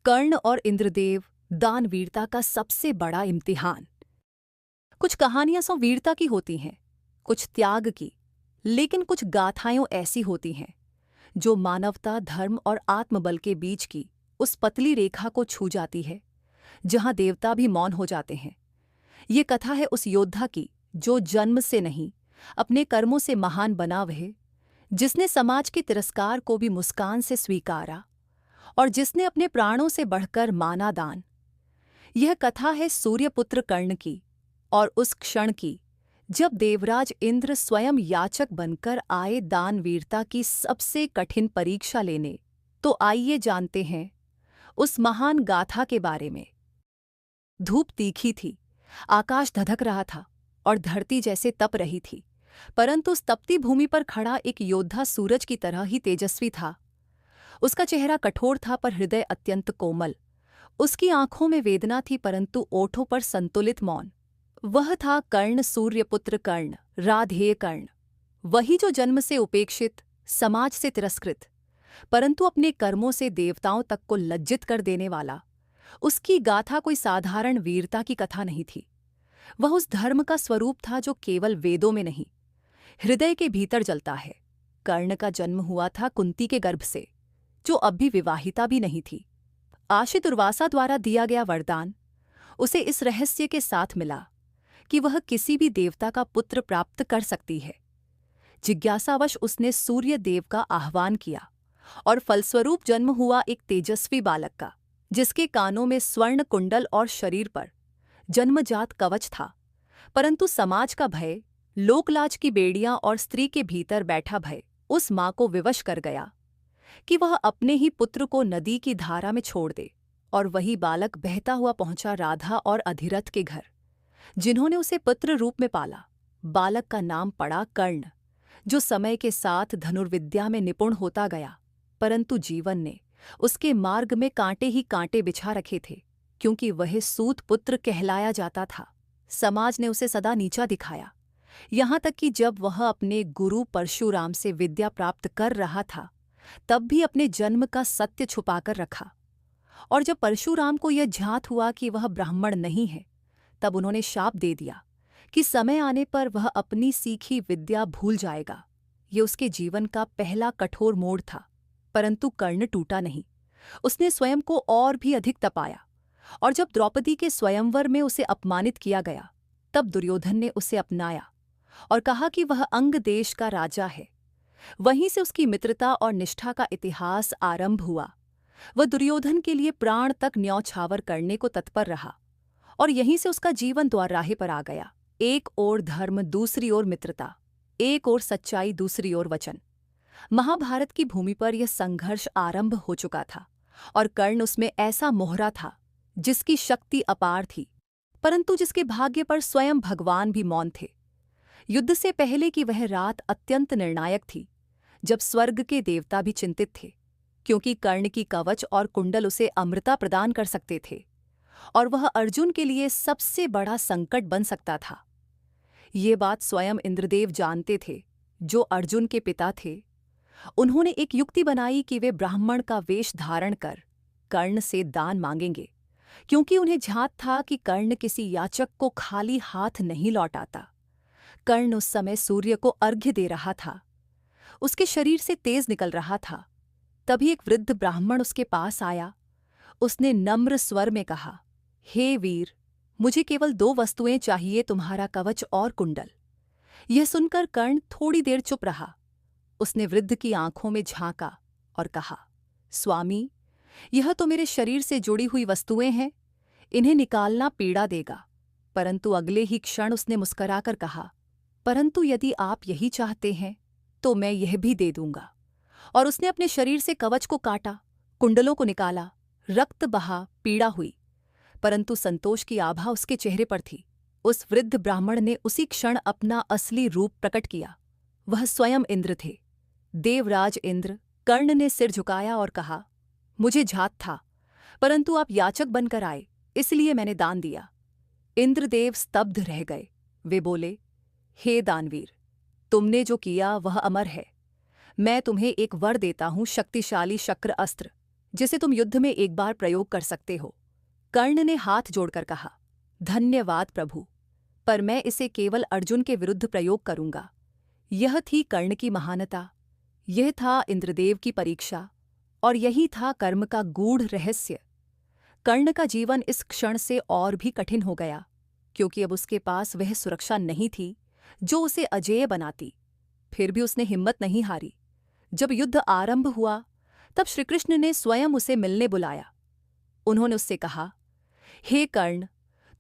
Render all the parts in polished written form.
कर्ण और इंद्रदेव, दानवीरता का सबसे बड़ा इम्तिहान। कुछ कहानियां सो वीरता की होती हैं, कुछ त्याग की, लेकिन कुछ गाथाएं ऐसी होती हैं जो मानवता, धर्म और आत्मबल के बीच की उस पतली रेखा को छू जाती है जहां देवता भी मौन हो जाते हैं। ये कथा है उस योद्धा की जो जन्म से नहीं, अपने कर्मों से महान बना वह, जिसने समाज के तिरस्कार को भी मुस्कान से स्वीकारा और जिसने अपने प्राणों से बढ़कर माना दान। यह कथा है सूर्यपुत्र कर्ण की, और उस क्षण की जब देवराज इंद्र स्वयं याचक बनकर आए दानवीरता की सबसे कठिन परीक्षा लेने। तो आइए जानते हैं उस महान गाथा के बारे में। धूप तीखी थी, आकाश धधक रहा था और धरती जैसे तप रही थी, परंतु उस तपती भूमि पर खड़ा एक योद्धा सूरज की तरह ही तेजस्वी था। उसका चेहरा कठोर था पर हृदय अत्यंत कोमल। उसकी आंखों में वेदना थी परंतु ओठों पर संतुलित मौन। वह था कर्ण, सूर्यपुत्र कर्ण, राधेय कर्ण। वही जो जन्म से उपेक्षित, समाज से तिरस्कृत, परंतु अपने कर्मों से देवताओं तक को लज्जित कर देने वाला। उसकी गाथा कोई साधारण वीरता की कथा नहीं थी। वह उस धर्म का स्वरूप था जो केवल वेदों में नहीं, हृदय के भीतर जलता है। कर्ण का जन्म हुआ था कुंती के गर्भ से, जो अब भी विवाहिता भी नहीं थी। आशी दुर्वासा द्वारा दिया गया वरदान उसे इस रहस्य के साथ मिला कि वह किसी भी देवता का पुत्र प्राप्त कर सकती है। जिज्ञासावश उसने सूर्य देव का आह्वान किया और फलस्वरूप जन्म हुआ एक तेजस्वी बालक का, जिसके कानों में स्वर्ण कुंडल और शरीर पर जन्मजात कवच था। परंतु समाज का भय, लोकलाज की बेड़ियां और स्त्री के भीतर बैठा भय उस मां को विवश कर गया कि वह अपने ही पुत्र को नदी की धारा में छोड़ दे। और वही बालक बहता हुआ पहुंचा राधा और अधिरथ के घर, जिन्होंने उसे पुत्र रूप में पाला। बालक का नाम पड़ा कर्ण, जो समय के साथ धनुर्विद्या में निपुण होता गया, परंतु जीवन ने उसके मार्ग में कांटे ही कांटे बिछा रखे थे, क्योंकि वह सूत पुत्र कहलाया जाता था। समाज ने उसे सदा नीचा दिखाया, यहाँ तक कि जब वह अपने गुरु परशुराम से विद्या प्राप्त कर रहा था तब भी अपने जन्म का सत्य छुपाकर रखा। और जब परशुराम को यह ज्ञात हुआ कि वह ब्राह्मण नहीं है, तब उन्होंने शाप दे दिया कि समय आने पर वह अपनी सीखी विद्या भूल जाएगा। ये उसके जीवन का पहला कठोर मोड़ था, परंतु कर्ण टूटा नहीं। उसने स्वयं को और भी अधिक तपाया, और जब द्रौपदी के स्वयंवर में उसे अपमानित किया गया, तब दुर्योधन ने उसे अपनाया और कहा कि वह अंग देश का राजा है। वहीं से उसकी मित्रता और निष्ठा का इतिहास आरंभ हुआ। वह दुर्योधन के लिए प्राण तक न्यौछावर करने को तत्पर रहा, और यहीं से उसका जीवन द्वारराहे पर आ गया। एक ओर धर्म, दूसरी ओर मित्रता, एक ओर सच्चाई, दूसरी ओर वचन। महाभारत की भूमि पर यह संघर्ष आरंभ हो चुका था, और कर्ण उसमें ऐसा मोहरा था जिसकी शक्ति अपार थी, परंतु जिसके भाग्य पर स्वयं भगवान भी मौन थे। युद्ध से पहले की वह रात अत्यंत निर्णायक थी, जब स्वर्ग के देवता भी चिंतित थे, क्योंकि कर्ण की कवच और कुंडल उसे अमृता प्रदान कर सकते थे, और वह अर्जुन के लिए सबसे बड़ा संकट बन सकता था। ये बात स्वयं इंद्रदेव जानते थे, जो अर्जुन के पिता थे। उन्होंने एक युक्ति बनाई कि वे ब्राह्मण का वेश धारण कर कर्ण से दान मांगेंगे, क्योंकि उन्हें झात था कि कर्ण किसी याचक को खाली हाथ नहीं लौटाता। कर्ण उस समय सूर्य को अर्घ्य दे रहा था, उसके शरीर से तेज निकल रहा था। तभी एक वृद्ध ब्राह्मण उसके पास आया। उसने नम्र स्वर में कहा, हे वीर, मुझे केवल 2 वस्तुएं चाहिए, तुम्हारा कवच और कुंडल। यह सुनकर कर्ण थोड़ी देर चुप रहा। उसने वृद्ध की आंखों में झांका और कहा, स्वामी, यह तो मेरे शरीर से जुड़ी हुई वस्तुएं हैं, इन्हें निकालना पीड़ा देगा। परंतु अगले ही क्षण उसने मुस्कराकर कहा, परंतु यदि आप यही चाहते हैं तो मैं यह भी दे दूंगा। और उसने अपने शरीर से कवच को काटा, कुंडलों को निकाला। रक्त बहा, पीड़ा हुई, परंतु संतोष की आभा उसके चेहरे पर थी। उस वृद्ध ब्राह्मण ने उसी क्षण अपना असली रूप प्रकट किया। वह स्वयं इंद्र थे, देवराज इंद्र। कर्ण ने सिर झुकाया और कहा, मुझे झात था, परंतु आप याचक बनकर आए, इसलिए मैंने दान दिया। इंद्रदेव स्तब्ध रह गए। वे बोले, हे दानवीर, तुमने जो किया वह अमर है। मैं तुम्हें एक वर देता हूं, शक्तिशाली शक्र अस्त्र। जिसे तुम युद्ध में एक बार प्रयोग कर सकते हो। कर्ण ने हाथ जोड़कर कहा, धन्यवाद प्रभु, पर मैं इसे केवल अर्जुन के विरुद्ध प्रयोग करूंगा। यह थी कर्ण की महानता, यह था इंद्रदेव की परीक्षा, और यही था कर्म का गूढ़ रहस्य। कर्ण का जीवन इस क्षण से और भी कठिन हो गया, क्योंकि अब उसके पास वह सुरक्षा नहीं थी जो उसे अजेय बनाती। फिर भी उसने हिम्मत नहीं हारी। जब युद्ध आरंभ हुआ, तब श्रीकृष्ण ने स्वयं उसे मिलने बुलाया। उन्होंने उससे कहा, हे कर्ण,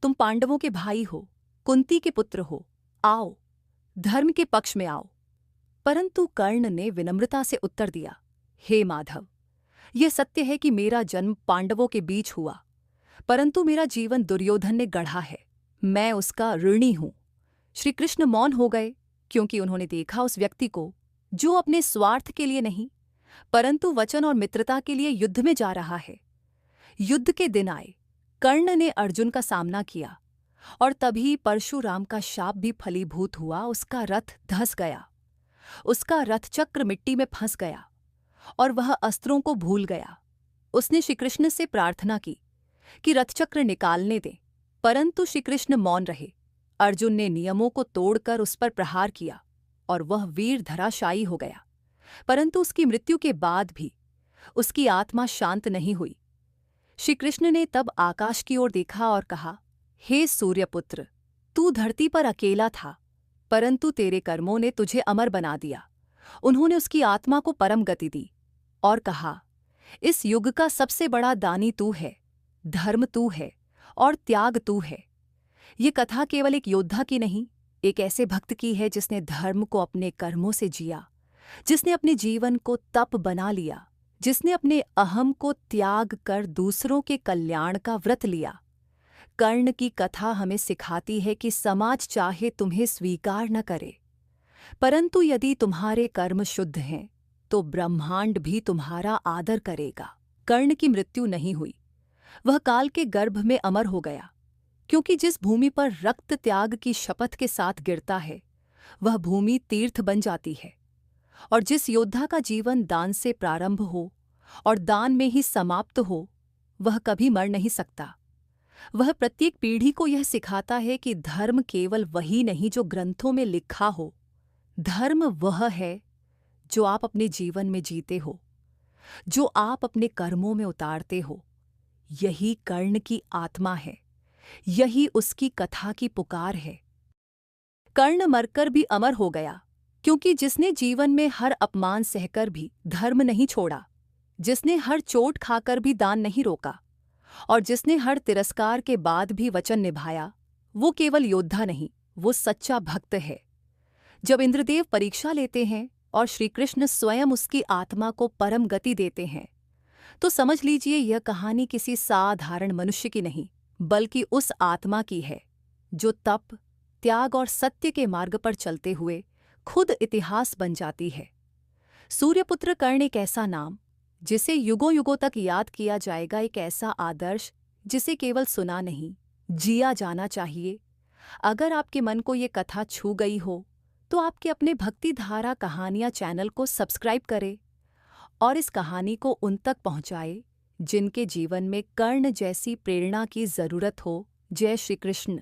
तुम पांडवों के भाई हो, कुंती के पुत्र हो, आओ, धर्म के पक्ष में आओ। परंतु कर्ण ने विनम्रता से उत्तर दिया, हे माधव, यह सत्य है कि मेरा जन्म पांडवों के बीच हुआ, परंतु मेरा जीवन दुर्योधन ने गढ़ा है, मैं उसका ऋणी हूं। श्री कृष्ण मौन हो गए, क्योंकि उन्होंने देखा उस व्यक्ति को जो अपने स्वार्थ के लिए नहीं, परंतु वचन और मित्रता के लिए युद्ध में जा रहा है। युद्ध के दिन आए, कर्ण ने अर्जुन का सामना किया, और तभी परशुराम का शाप भी फलीभूत हुआ। उसका रथ धंस गया, उसका रथचक्र मिट्टी में फंस गया, और वह अस्त्रों को भूल गया। उसने श्रीकृष्ण से प्रार्थना की कि रथचक्र निकालने दें, परंतु श्रीकृष्ण मौन रहे। अर्जुन ने नियमों को तोड़कर उस पर प्रहार किया, और वह वीर धराशायी हो गया। परंतु उसकी मृत्यु के बाद भी उसकी आत्मा शांत नहीं हुई। श्रीकृष्ण ने तब आकाश की ओर देखा और कहा, हे सूर्यपुत्र, तू धरती पर अकेला था, परंतु तेरे कर्मों ने तुझे अमर बना दिया। उन्होंने उसकी आत्मा को परम गति दी और कहा, इस युग का सबसे बड़ा दानी तू है, धर्म तू है और त्याग तू है। ये कथा केवल एक योद्धा की नहीं, एक ऐसे भक्त की है जिसने धर्म को अपने कर्मों से जिया, जिसने अपने जीवन को तप बना लिया, जिसने अपने अहम को त्याग कर दूसरों के कल्याण का व्रत लिया। कर्ण की कथा हमें सिखाती है कि समाज चाहे तुम्हें स्वीकार न करे, परंतु यदि तुम्हारे कर्म शुद्ध हैं तो ब्रह्मांड भी तुम्हारा आदर करेगा। कर्ण की मृत्यु नहीं हुई, वह काल के गर्भ में अमर हो गया, क्योंकि जिस भूमि पर रक्त त्याग की शपथ के साथ गिरता है, वह भूमि तीर्थ बन जाती है। और जिस योद्धा का जीवन दान से प्रारंभ हो और दान में ही समाप्त हो, वह कभी मर नहीं सकता। वह प्रत्येक पीढ़ी को यह सिखाता है कि धर्म केवल वही नहीं जो ग्रंथों में लिखा हो, धर्म वह है जो आप अपने जीवन में जीते हो, जो आप अपने कर्मों में उतारते हो। यही कर्ण की आत्मा है, यही उसकी कथा की पुकार है। कर्ण मरकर भी अमर हो गया, क्योंकि जिसने जीवन में हर अपमान सहकर भी धर्म नहीं छोड़ा, जिसने हर चोट खाकर भी दान नहीं रोका, और जिसने हर तिरस्कार के बाद भी वचन निभाया, वो केवल योद्धा नहीं, वो सच्चा भक्त है। जब इंद्रदेव परीक्षा लेते हैं और श्रीकृष्ण स्वयं उसकी आत्मा को परम गति देते हैं, तो समझ लीजिए यह कहानी किसी साधारण मनुष्य की नहीं, बल्कि उस आत्मा की है जो तप, त्याग और सत्य के मार्ग पर चलते हुए खुद इतिहास बन जाती है। सूर्यपुत्र कर्ण एक ऐसा नाम जिसे युगों युगों तक याद किया जाएगा, एक ऐसा आदर्श जिसे केवल सुना नहीं, जिया जाना चाहिए। अगर आपके मन को ये कथा छू गई हो, तो आपके अपने भक्ति धारा कहानियाँ चैनल को सब्सक्राइब करें और इस कहानी को उन तक पहुँचाए जिनके जीवन में कर्ण जैसी प्रेरणा की ज़रूरत हो। जय श्री कृष्ण।